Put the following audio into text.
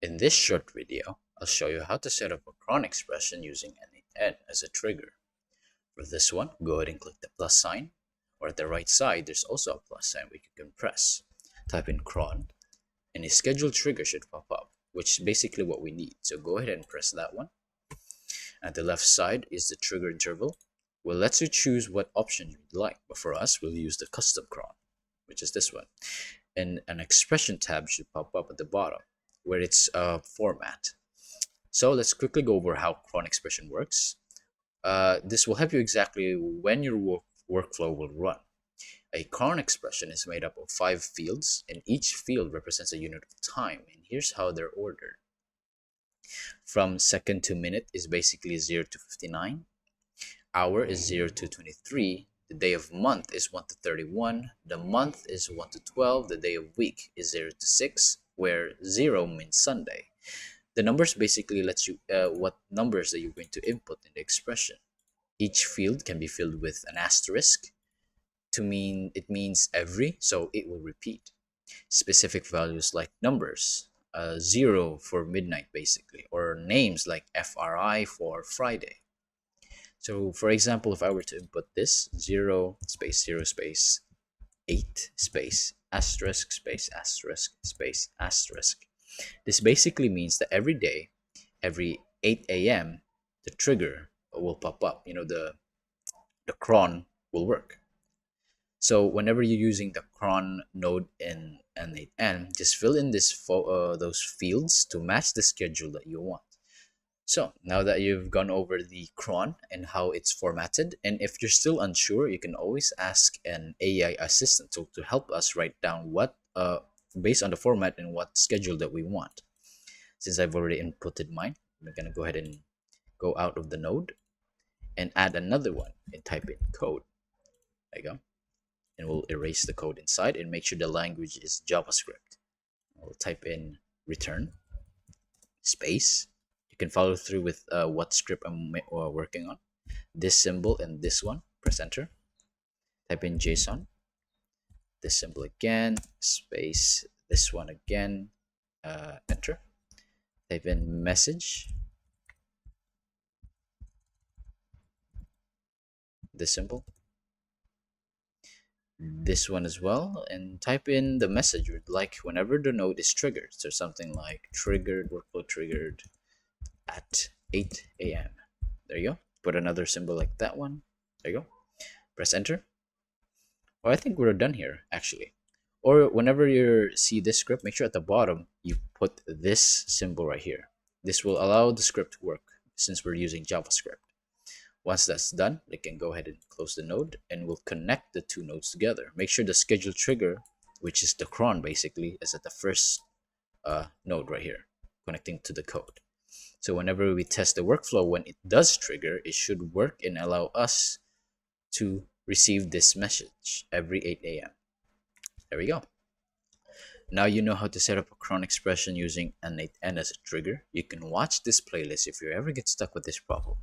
In this short video, I'll show you how to set up a CRON expression using N8N as a trigger. For this one, go ahead and click the plus sign, or at the right side, there's also a plus sign which you can press. Type in CRON, and a scheduled trigger should pop up, which is basically what we need. So go ahead and press that one. At the left side is the trigger interval. Well, lets you choose what option you'd like, but for us, we'll use the custom CRON, which is this one. And an expression tab should pop up at the bottom, where it's format. So let's quickly go over how CRON expression works. This will help you exactly when your workflow will run. A CRON expression is made up of 5 fields, and each field represents a unit of time, and here's how they're ordered. From second to minute is basically 0 to 59, hour is 0 to 23, the day of month is 1 to 31, the month is 1 to 12, the day of week is 0 to 6, where 0 means Sunday. The numbers basically lets you what numbers that you're going to input in the expression. Each field can be filled with an asterisk to mean it means every, so it will repeat. Specific values like numbers, 0 for midnight basically, or names like FRI for Friday. So for example, if I were to input this 0 space 0 space 8 space asterisk space asterisk space asterisk, this basically means that every day, every 8 a.m., the trigger will pop up. The cron will work. So whenever you're using the cron node in N8N, just fill in those fields to match the schedule that you want. So now that you've gone over the cron and how it's formatted, and if you're still unsure, you can always ask an AI assistant to help us write down what based on the format and what schedule that we want. Since I've already inputted mine, I'm gonna go ahead and go out of the node and add another one and type in code. There you go. And we'll erase the code inside and make sure the language is JavaScript. We'll type in return space. You can follow through with what script I'm working on. This symbol and this one, press enter. Type in JSON. This symbol again, space, this one again, enter. Type in message, this symbol, this one as well, and type in the message you'd like whenever the node is triggered. So something like triggered, workflow triggered at 8 a.m. There you go. Put another symbol like that one. There you go. Press enter. Well, I think we're done here actually. Or whenever you see this script, make sure at the bottom you put this symbol right here. This will allow the script to work since we're using JavaScript. Once that's done, we can go ahead and close the node and we'll connect the two nodes together. Make sure the schedule trigger, which is the cron basically, is at the first node right here, connecting to the code. So whenever we test the workflow, when it does trigger, it should work and allow us to receive this message every 8 a.m. There we go. Now you know how to set up a cron expression using N8N as a trigger. You can watch this playlist if you ever get stuck with this problem.